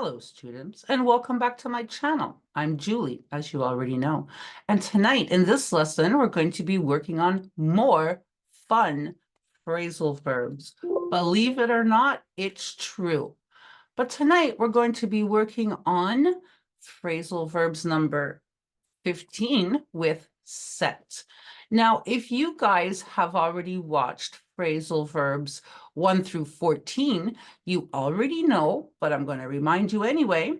Hello, students, and welcome back to my channel. I'm Julie, as you already know. And tonight in this lesson, we're going to be working on more fun phrasal verbs. Believe it or not, it's true. But tonight we're going to be working on phrasal verbs number 15 with set. Now, if you guys have already watched phrasal verbs 1 through 14, you already know, but I'm going to remind you anyway,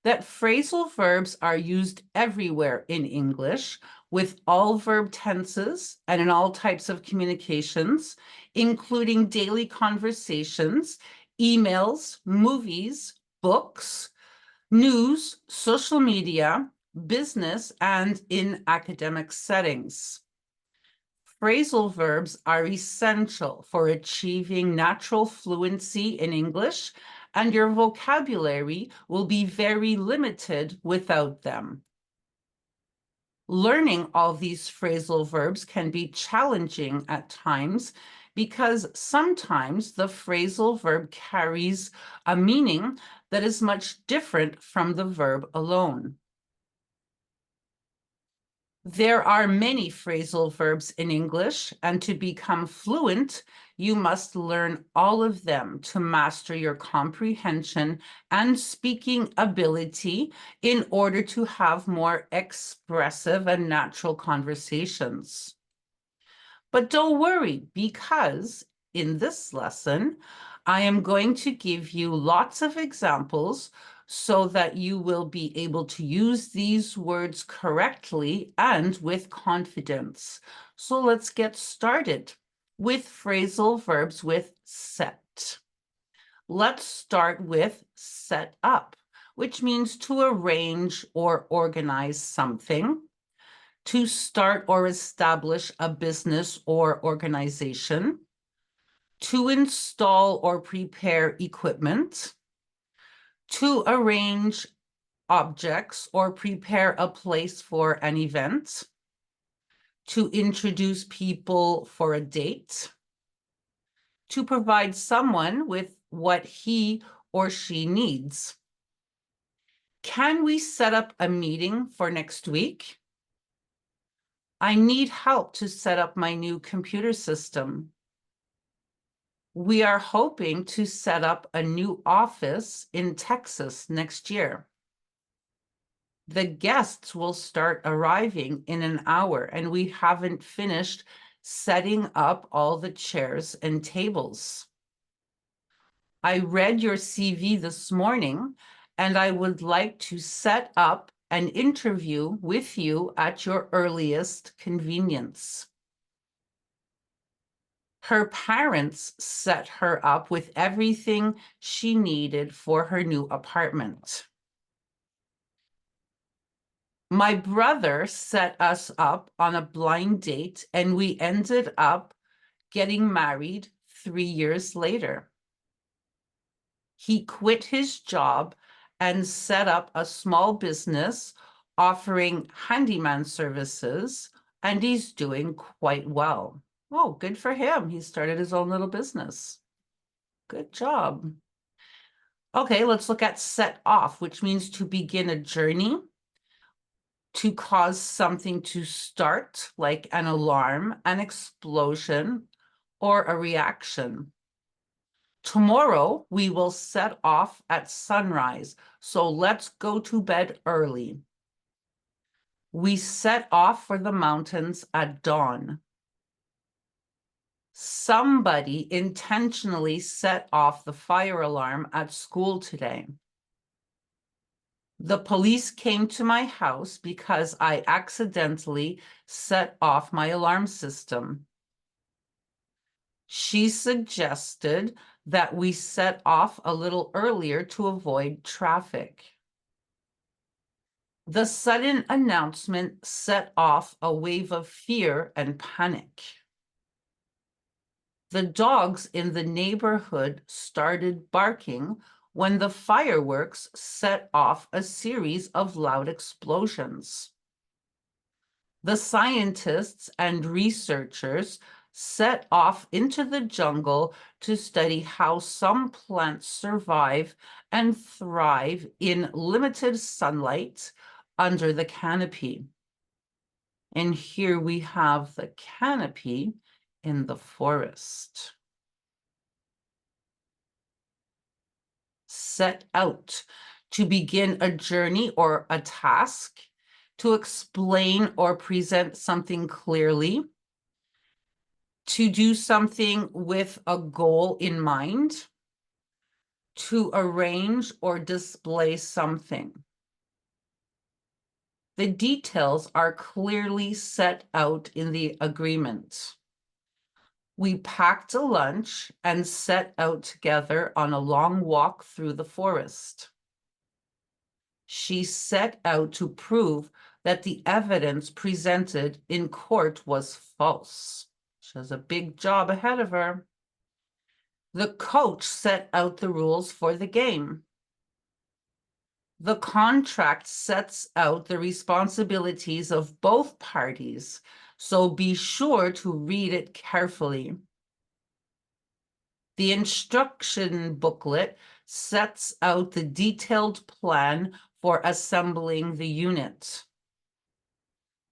that phrasal verbs are used everywhere in English with all verb tenses and in all types of communications, including daily conversations, emails, movies, books, news, social media, business, and in academic settings. Phrasal verbs are essential for achieving natural fluency in English, and your vocabulary will be very limited without them. Learning all these phrasal verbs can be challenging at times because sometimes the phrasal verb carries a meaning that is much different from the verb alone. There are many phrasal verbs in English, and to become fluent, you must learn all of them to master your comprehension and speaking ability in order to have more expressive and natural conversations. But don't worry, because in this lesson, I am going to give you lots of examples so that you will be able to use these words correctly and with confidence. So let's get started with phrasal verbs with set. Let's start with set up, which means to arrange or organize something, to start or establish a business or organization, to install or prepare equipment, to arrange objects or prepare a place for an event, to introduce people for a date, to provide someone with what he or she needs. Can we set up a meeting for next week? I need help to set up my new computer system. We are hoping to set up a new office in Texas next year. The guests will start arriving in an hour, and we haven't finished setting up all the chairs and tables. I read your CV this morning, and I would like to set up an interview with you at your earliest convenience. Her parents set her up with everything she needed for her new apartment. My brother set us up on a blind date, and we ended up getting married 3 years later. He quit his job and set up a small business offering handyman services, and he's doing quite well. Oh, good for him. He started his own little business. Good job. Okay, let's look at set off, which means to begin a journey, to cause something to start, like an alarm, an explosion, or a reaction. Tomorrow, we will set off at sunrise, so let's go to bed early. We set off for the mountains at dawn. Somebody intentionally set off the fire alarm at school today. The police came to my house because I accidentally set off my alarm system. She suggested that we set off a little earlier to avoid traffic. The sudden announcement set off a wave of fear and panic. The dogs in the neighborhood started barking when the fireworks set off a series of loud explosions. The scientists and researchers set off into the jungle to study how some plants survive and thrive in limited sunlight under the canopy. And here we have the canopy in the forest. Set out to begin a journey or a task, to explain or present something clearly, to do something with a goal in mind, to arrange or display something. The details are clearly set out in the agreement. We packed a lunch and set out together on a long walk through the forest. She set out to prove that the evidence presented in court was false. She has a big job ahead of her. The coach set out the rules for the game. The contract sets out the responsibilities of both parties, so be sure to read it carefully. The instruction booklet sets out the detailed plan for assembling the unit.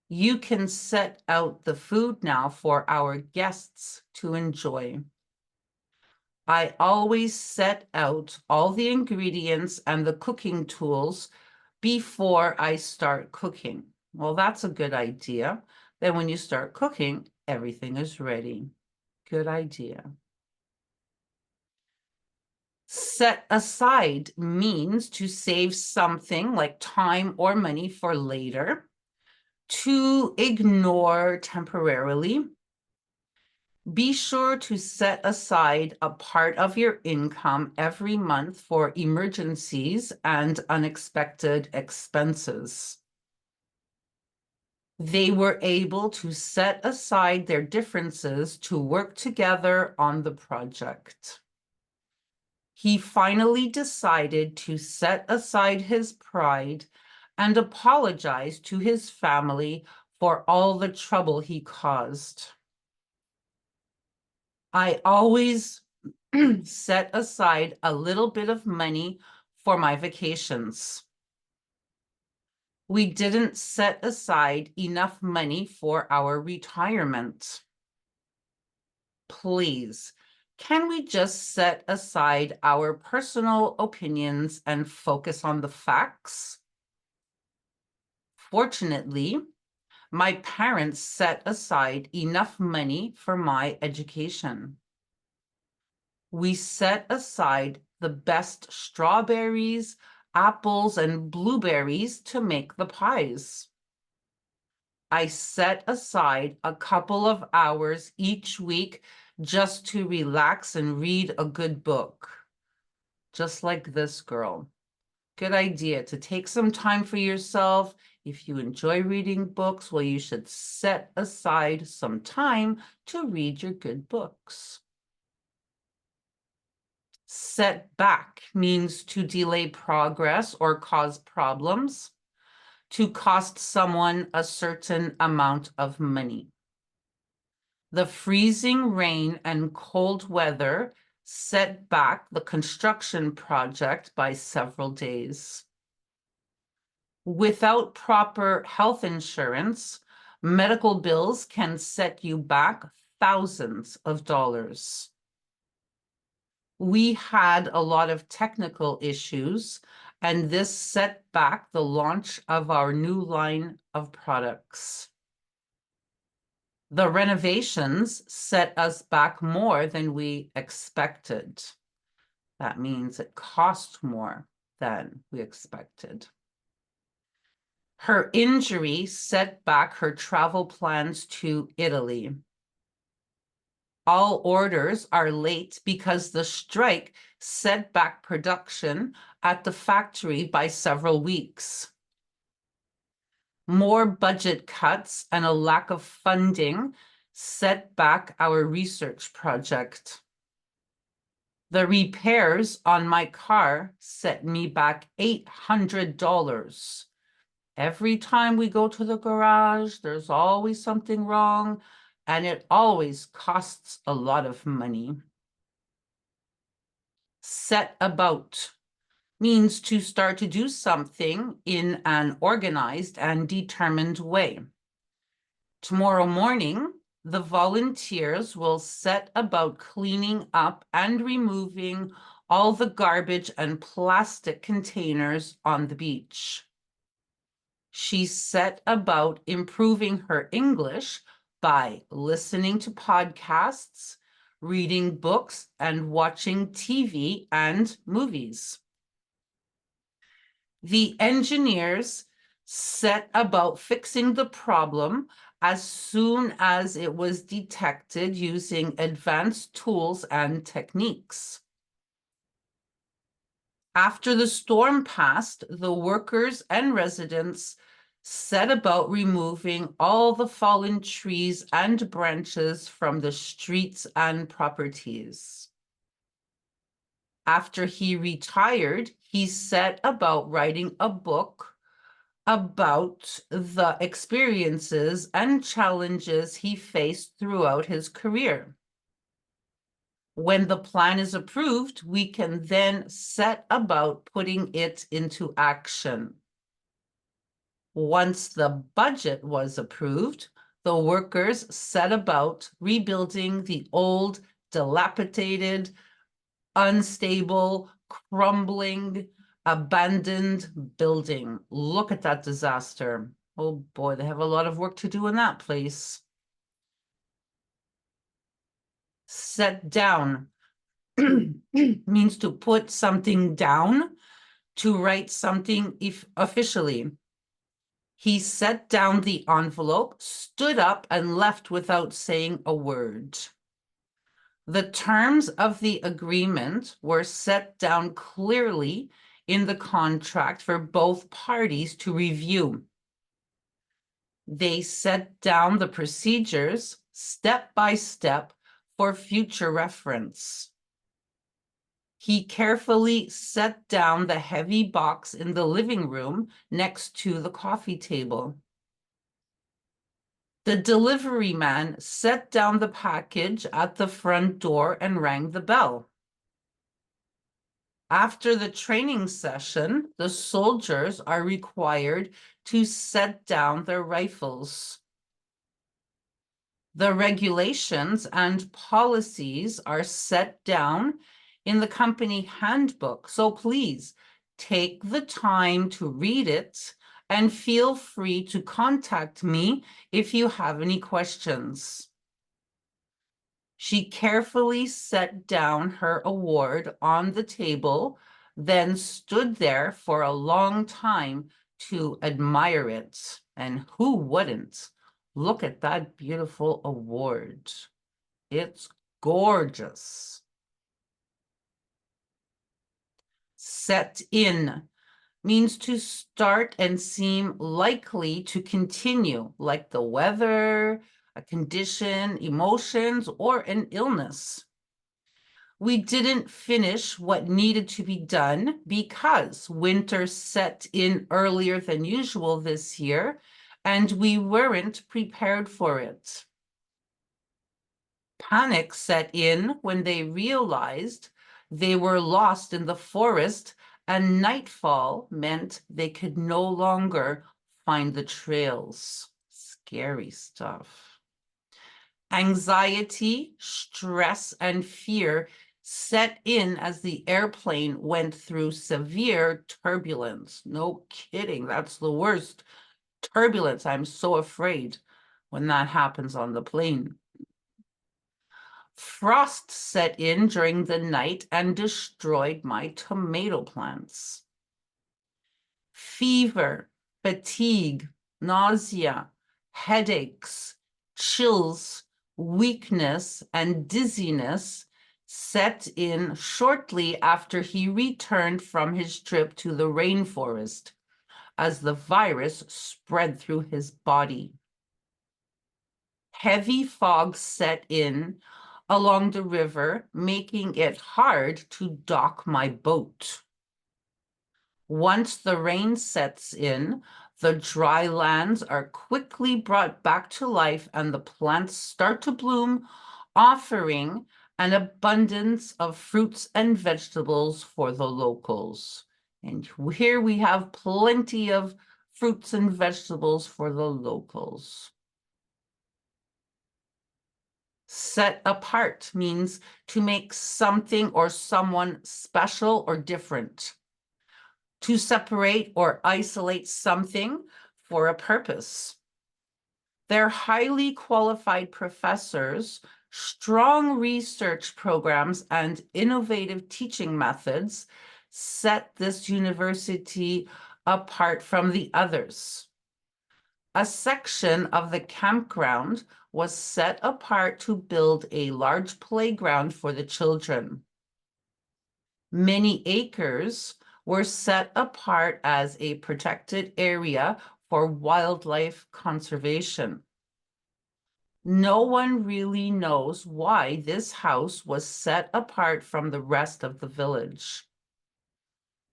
You can set out the food now for our guests to enjoy. I always set out all the ingredients and the cooking tools before I start cooking. Well, that's a good idea. Then when you start cooking, everything is ready. Good idea. Set aside means to save something like time or money for later, to ignore temporarily. Be sure to set aside a part of your income every month for emergencies and unexpected expenses. They were able to set aside their differences to work together on the project. He finally decided to set aside his pride and apologize to his family for all the trouble he caused. I always set aside a little bit of money for my vacations. We didn't set aside enough money for our retirement. Please, can we just set aside our personal opinions and focus on the facts? Fortunately, my parents set aside enough money for my education. We set aside the best strawberries, apples, and blueberries to make the pies. I set aside a couple of hours each week just to relax and read a good book. Just like this girl. Good idea to take some time for yourself. If you enjoy reading books, well, you should set aside some time to read your good books. Set back means to delay progress or cause problems, to cost someone a certain amount of money. The freezing rain and cold weather set back the construction project by several days. Without proper health insurance, medical bills can set you back thousands of dollars. We had a lot of technical issues, and this set back the launch of our new line of products. The renovations set us back more than we expected. That means it cost more than we expected. Her injury set back her travel plans to Italy. All orders are late because the strike set back production at the factory by several weeks. More budget cuts and a lack of funding set back our research project. The repairs on my car set me back $800. Every time we go to the garage, there's always something wrong. and it always costs a lot of money. Set about means to start to do something in an organized and determined way. Tomorrow morning, the volunteers will set about cleaning up and removing all the garbage and plastic containers on the beach. She set about improving her English by listening to podcasts, reading books, and watching TV and movies. The engineers set about fixing the problem as soon as it was detected using advanced tools and techniques. After the storm passed, the workers and residents set about removing all the fallen trees and branches from the streets and properties. After he retired, he set about writing a book about the experiences and challenges he faced throughout his career. When the plan is approved, we can then set about putting it into action. Once the budget was approved, the workers set about rebuilding the old, dilapidated, unstable, crumbling, abandoned building. Look at that disaster. Oh boy, they have a lot of work to do in that place. Set down means to put something down, to write something officially. He set down the envelope, stood up, and left without saying a word. The terms of the agreement were set down clearly in the contract for both parties to review. They set down the procedures step by step for future reference. He carefully set down the heavy box in the living room next to the coffee table. The delivery man set down the package at the front door and rang the bell. After the training session, the soldiers are required to set down their rifles. The regulations and policies are set down in the company handbook, so please take the time to read it and feel free to contact me if you have any questions. She carefully set down her award on the table, then stood there for a long time to admire it. And who wouldn't? Look at that beautiful award. It's gorgeous. Set in means to start and seem likely to continue, like the weather, a condition, emotions, or an illness. We didn't finish what needed to be done because winter set in earlier than usual this year, and we weren't prepared for it. Panic set in when they realized they were lost in the forest, and nightfall meant they could no longer find the trails. Scary stuff. Anxiety, stress, and fear set in as the airplane went through severe turbulence. No kidding, that's the worst. Turbulence, I'm so afraid when that happens on the plane. Frost set in during the night and destroyed my tomato plants. Fever, fatigue, nausea, headaches, chills, weakness, and dizziness set in shortly after he returned from his trip to the rainforest, as the virus spread through his body. Heavy fog set in along the river, making it hard to dock my boat. Once the rain sets in, The dry lands are quickly brought back to life and the plants start to bloom, offering an abundance of fruits and vegetables for the locals. And here we have plenty of fruits and vegetables for the locals. Set apart means to make something or someone special or different. To separate or isolate something for a purpose. Their highly qualified professors, strong research programs, and innovative teaching methods set this university apart from the others. A section of the campground was set apart to build a large playground for the children. Many acres were set apart as a protected area for wildlife conservation. No one really knows why this house was set apart from the rest of the village.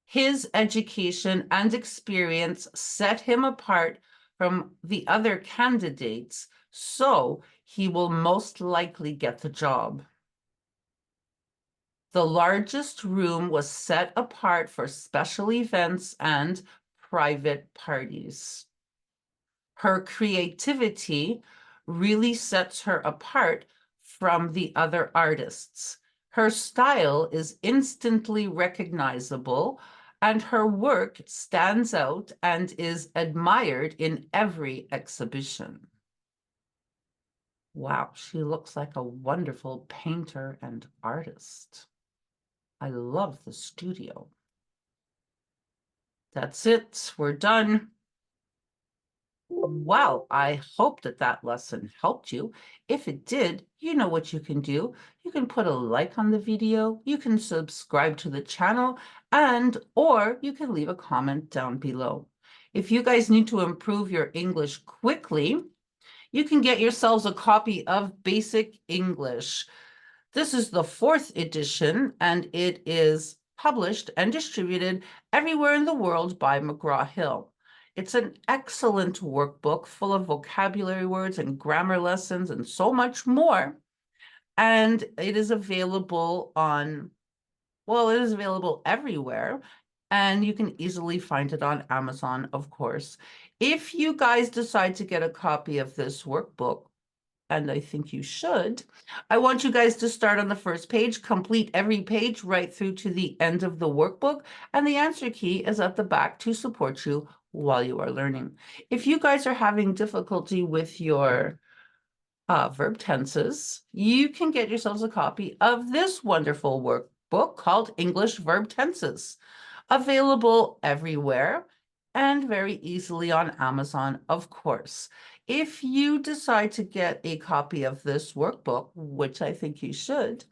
His education and experience set him apart from the other candidates, so he will most likely get the job. The largest room was set apart for special events and private parties. Her creativity really sets her apart from the other artists. Her style is instantly recognizable, and her work stands out and is admired in every exhibition. Wow, she looks like a wonderful painter and artist. I love the studio. That's it. We're done. Well, I hope that that lesson helped you. If it did, you know what you can do. You can put a like on the video, you can subscribe to the channel, or you can leave a comment down below. If you guys need to improve your English quickly, you can get yourselves a copy of Basic English. This is the 4th edition, and it is published and distributed everywhere in the world by McGraw-Hill. It's an excellent workbook full of vocabulary words and grammar lessons and so much more. And it is available it is available everywhere. And you can easily find it on Amazon, of course. If you guys decide to get a copy of this workbook, and I think you should, I want you guys to start on the first page, complete every page right through to the end of the workbook, and the answer key is at the back to support you while you are learning. If you guys are having difficulty with your verb tenses, you can get yourselves a copy of this wonderful workbook called English Verb Tenses, available everywhere and very easily on Amazon, of course. If you decide to get a copy of this workbook, which I think you should,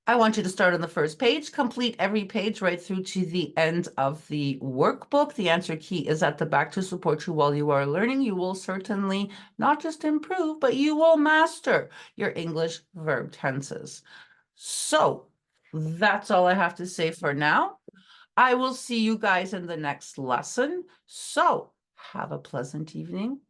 I want you to start on the first page, complete every page right through to the end of the workbook. The answer key is at the back to support you while you are learning. You will certainly not just improve, but you will master your English verb tenses. So that's all I have to say for now. I will see you guys in the next lesson. So have a pleasant evening